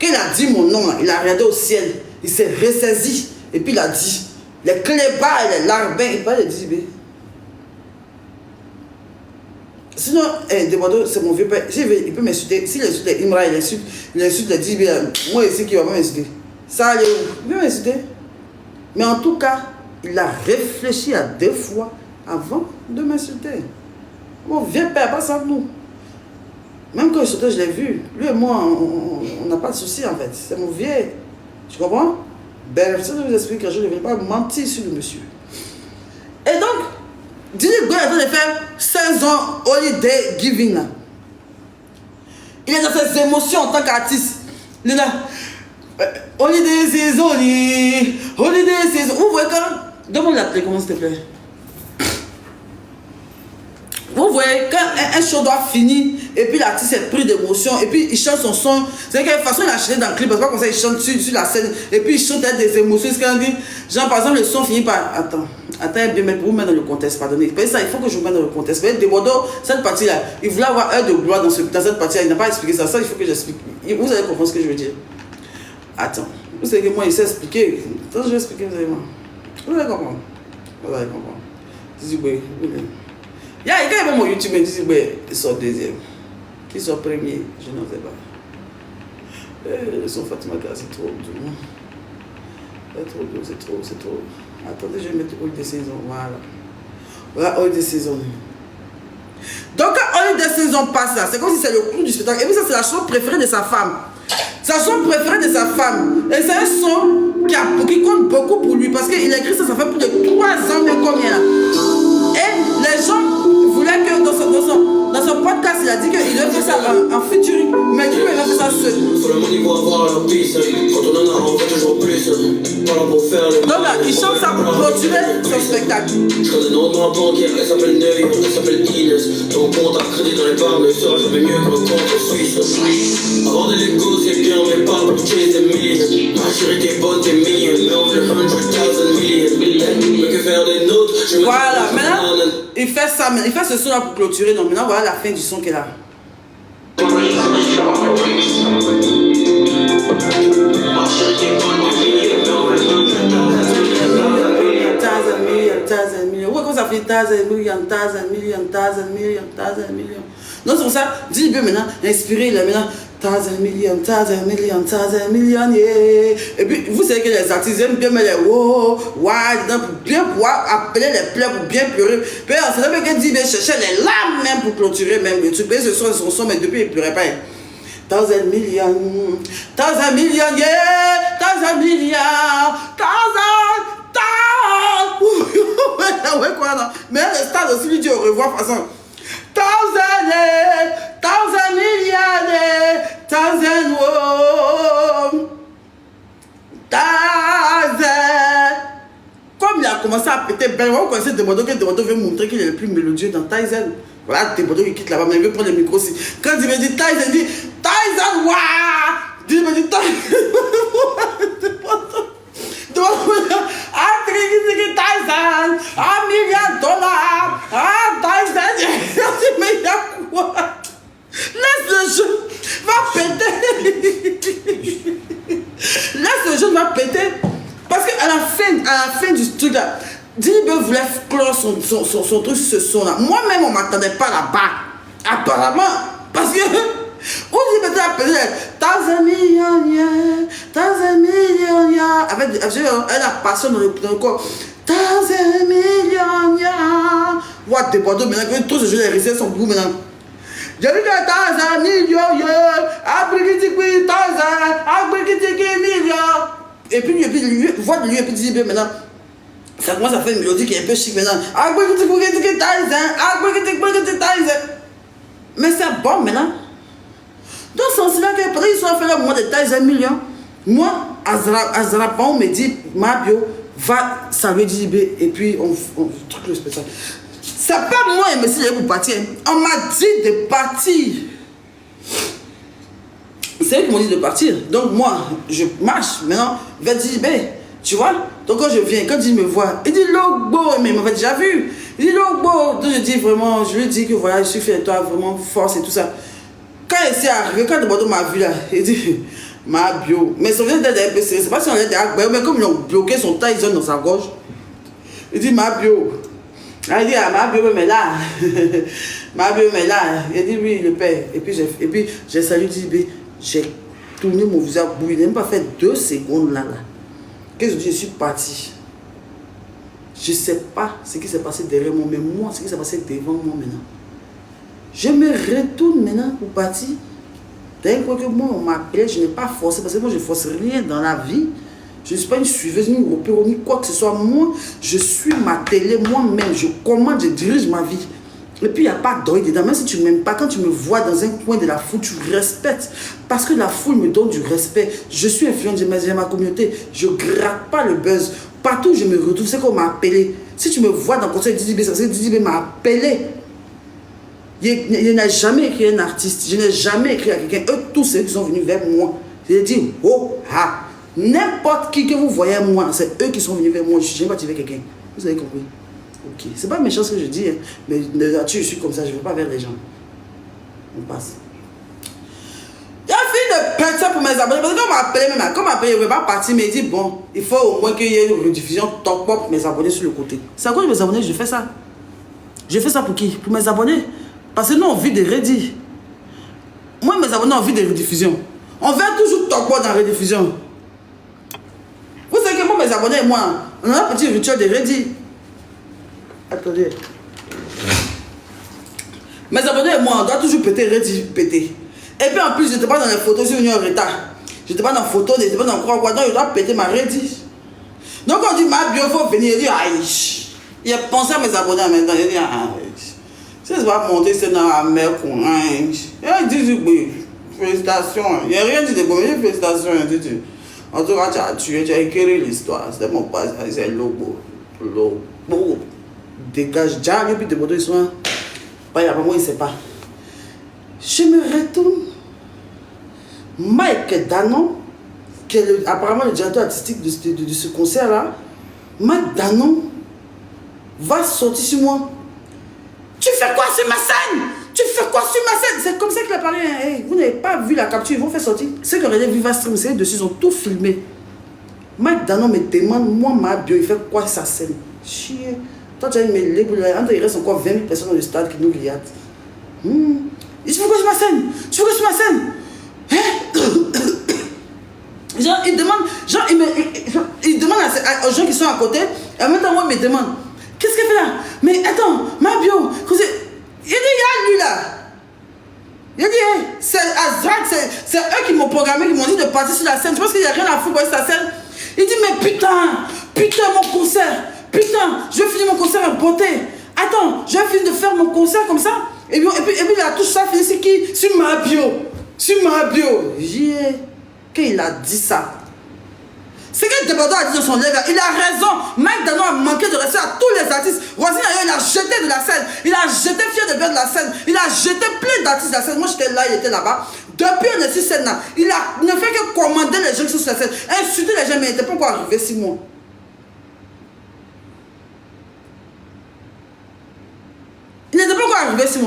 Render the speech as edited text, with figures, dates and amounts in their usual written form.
Quand il a dit mon nom, là, il a regardé au ciel, il s'est ressaisi, et puis il a dit, les clébards et les larbins, il parle de Djibé. Sinon, demandez, c'est mon vieux père, il peut m'insulter. S'il insulte Imra, il insulte les Djibé, moi ici qui va pas m'insulter. Ça allait où? Il peut m'insulter. Mais en tout cas, il a réfléchi à 2 fois avant de m'insulter. Mon vieux père, pas ça nous. Même quand il sautait, je l'ai vu. Lui et moi, on n'a pas de souci en fait. C'est mon vieux. Tu comprends? Ben, ça je vous explique que je ne vais pas mentir sur le monsieur. Et donc, Dini Goy est en train de faire 16 ans holiday giving. Là. Il est dans ses émotions en tant qu'artiste. Il est là. Holiday season. Holiday season. Vous voyez quand. Demande l'appeler, comment s'il te plaît? Vous voyez, quand un show doit finir, et puis l'artiste est pris d'émotion, et puis il chante son son, c'est de quelle façon il a chanté dans le clip, parce que pas comme ça il chante sur la scène, et puis il chante avec des émotions, ce qu'on dit, genre par exemple le son finit par, attends, bien mettre, vous mettre dans le contexte, pardonnez, ça, il faut que je vous mette dans le contexte, mais Debordeaux, cette partie-là, il voulait avoir un de gloire dans cette partie-là, il n'a pas expliqué ça, il faut que j'explique, vous allez comprendre ce que je veux dire. Attends, vous savez que moi il sait expliquer, attends, je vais expliquer, vous allez comprendre, il y a quelqu'un qui mon YouTube me dit qu'il sort deuxième. Qui sort premier, je n'en sais pas. Son Fatima Ka, c'est trop dur. C'est trop. Attendez, je vais mettre All de saison. Voilà, All de saison. Donc, quand All de saison passe là, c'est comme si c'est le clou du spectacle. Et puis, ça, c'est la chanson préférée de sa femme. Sa chanson préférée de sa femme. Et c'est un son qui compte beaucoup pour lui. Parce qu'il a écrit ça fait plus de 3 ans, mais combien là? Et les gens voulaient que dans son podcast, il a dit qu'il devait faire ça en featuring. Mais lui, il a fait ça seul. Donc là, il chante ça pour clôturer son spectacle. Je connais le nom de ma banquière, elle s'appelle Neuilly, elle s'appelle Inès. Ton compte à crédit dans les bars ne sera jamais mieux que le compte suisse. Avoir de l'ego, c'est bien, mais pas pour chase des millions. Ma chérie, t'es bonne, t'es mignonne, mais on veut 100,000 millions. Mais que faire des notes? Voilà, maintenant, il fait ça, il fait ce son là pour clôturer. Donc maintenant, voilà la fin du son qu'elle a. Ouais, comment ça fait million. Non, c'est pour ça, dis bien maintenant, inspiré, il est maintenant, million, yeah. Et puis, vous savez que les artistes aiment bien mettre les wow, pour bien pouvoir appeler les pleurs, pour bien pleurer. Puis, c'est là que dit, bien chercher les larmes même pour clôturer même le truc. Ce sont son son, mais depuis, il ne pleurait pas. 1,000 million, yeah, 1,000 million, ouais, quoi, non? Mais le stade aussi lui dit au revoir, façon. 1,000 million, 1,000 Comme il a commencé à péter, vous connaissez Debordeaux, que Debordeaux veut montrer qu'il est le plus mélodieux dans Tyson. Voilà, Debordeaux qui quitte là-bas, mais il veut prendre le micro aussi. Quand il me dit Tyson, il dit Tyson, waouh! Il me dit Tyson. Tyson, $1 million, Tyson, mais il y a quoi? Laisse le jeu, va péter. Laisse le jeu, va péter. Parce qu'à la fin du truc là, Djibé voulait clore son truc sur ce son là. Moi-même, on ne m'attendait pas là-bas. Apparemment, parce que on dit peut-être appeler 1,000 million, 1,000 million, avec elle a passion dans le corps. 1,000 million, what des Bordeaux maintenant que tous ces jeux les risques sont beaucoup maintenant. J'ai dit que 1,000 million, abrikitiki 1,000, abrikitiki million. Et puis lui, voix de lui, et puis dit maintenant. Ça commence à faire une mélodie qui est un peu chic maintenant. Mais c'est bon maintenant. Dans ce sens-là, que peut-être ils sont fait le moins de taille 1 million. Moi, Azrapan, on me dit, Mabio, va saluer Djibé et puis on truc le spécial. C'est pas moi, mais c'est pour partir. On m'a dit de partir. C'est eux qui m'ont dit de partir. Donc moi, je marche maintenant vers Djibé. Tu vois? Donc quand je viens, quand il me voit, il dit Logbo, mais il m'avait déjà vu. Il dit Logbo. Donc je dis vraiment, je lui dis que voilà, je suis fier de toi, vraiment force et tout ça. Quand il s'est arrivé, quand Debordo m'a vu là, il dit, ma bio. Mais ça vient d'être un peu sérieux. C'est pas si on est derrière, mais comme ils ont bloqué son temps, ils ont dans sa gorge. Il dit, ma bio. Il dit, ah, ma bio, mais là. Ma bio, mais là. Il dit, oui, le père. Et puis j'ai salué, j'ai tourné mon visage bouilli. Il n'a même pas fait 2 secondes là. Qu'est-ce que je suis parti? Je ne sais pas ce qui s'est passé derrière moi, mais moi, ce qui s'est passé devant moi maintenant. Je me retourne maintenant pour partir. D'un coup que moi, on m'appelait, je n'ai pas forcé, parce que moi, je ne force rien dans la vie. Je ne suis pas une suiveuse, ni une opéra, ni quoi que ce soit. Moi, je suis ma télé moi-même. Je commande, je dirige ma vie. Et puis, il n'y a pas d'oeil dedans. Même si tu ne m'aimes pas, quand tu me vois dans un coin de la foule, tu respectes. Parce que la foule me donne du respect. Je suis influente, j'ai ma communauté. Je ne gratte pas le buzz. Partout où je me retrouve, c'est qu'on m'a appelé. Si tu me vois dans le concert de Didi B, c'est parce que Didi B m'a appelé. Il n'a jamais écrit un artiste. Je n'ai jamais écrit à quelqu'un. Eux, tous ceux qui sont venus vers moi, j'ai dit, oh, ah. N'importe qui que vous voyez moi, c'est eux qui sont venus vers moi. Je n'ai jamais motivé quelqu'un. Vous avez compris? Ok. C'est pas méchant ce que je dis, hein, mais de nature, je suis comme ça. Je ne vais pas vers les gens. On passe. Il a fini de perdre ça pour mes abonnés. Parce que quand on m'a appelé, même, quand on m'a appelé, je ne vais pas partir, mais il dit, bon, il faut au moins qu'il y ait une rediffusion top pour mes abonnés sur le côté. C'est à cause de mes abonnés que je fais ça. Je fais ça pour qui? Pour mes abonnés. Parce que nous, on vit des redis. Moi, mes abonnés, on vit des rediffusions. On veut toujours top dans la rediffusion. Vous savez que moi, mes abonnés et moi, on a un petit rituel de redis. Attendez. Mes abonnés et moi, on doit toujours péter, redis, péter. Et puis en plus, je n'étais pas dans les photos, je suis venu en retard. Je n'étais pas dans la photo, je n'étais pas dans le quoi. Donc, je dois péter ma redis. Donc, on dit, ma bio, il faut venir. Il dit, aïe. Il a pensé à mes abonnés en même temps. Il dit, aïe. Si ça va monter, c'est dans la mer qu'on a. Il dit, oui, félicitations. Il n'y a rien dit de bon, mais félicitations. En tout cas, tu as écrit l'histoire. C'était mon passage, c'est logo. Logo. Dégage, déjà, et puis de Bordeaux, ils sont. Bah, il y a pas moi, il ne sait pas. Je me retourne. Mike Danon, qui est apparemment le directeur artistique de ce concert-là, Mike Danon va sortir sur moi. Tu fais quoi sur ma scène? Tu fais quoi sur ma scène? C'est comme ça qu'il a parlé. Hey, vous n'avez pas vu la capture, ils vont faire sortir. Ceux qui ont regardé Viva Stream, c'est dessus, ils ont tout filmé. Mike Danon me demande, moi, ma bio, il fait quoi sa scène? Chier. Toi, tu as une mêlée, il reste encore 20 000 personnes dans le stade qui nous regardent. Il fait quoi sur ma scène? Tu fais quoi sur ma scène? Genre, il demande, il demande aux gens qui sont à côté, et en même temps, moi, il me demande, qu'est-ce qu'elle fait là? Mais attends, ma bio, il dit, il y a lui là. Il dit, hey, c'est Azrak, c'est eux qui m'ont programmé, qui m'ont dit de partir sur la scène. Je pense qu'il n'y a rien à foutre sur la scène. Il dit, mais putain, mon concert, putain, je vais finir mon concert en beauté. Attends, je vais finir de faire mon concert comme ça. Et puis il a tout ça fini, c'est qui? Sur ma bio. Sur ma bio. Quand il a dit ça, c'est que Debordo a dit dans son livre, il a raison. Mike Danon a manqué de respect à tous les artistes. Rosine il a jeté de la scène. Il a jeté Fier de Bête de la scène. Il a jeté plein d'artistes de la scène. Moi j'étais là, il était là-bas. Depuis on est sur scène là, il ne fait que commander les gens qui sont sur la scène. Insulter les gens, mais il n'était pas encore arrivé 6 mois. Il n'était pas encore arrivé 6 mois.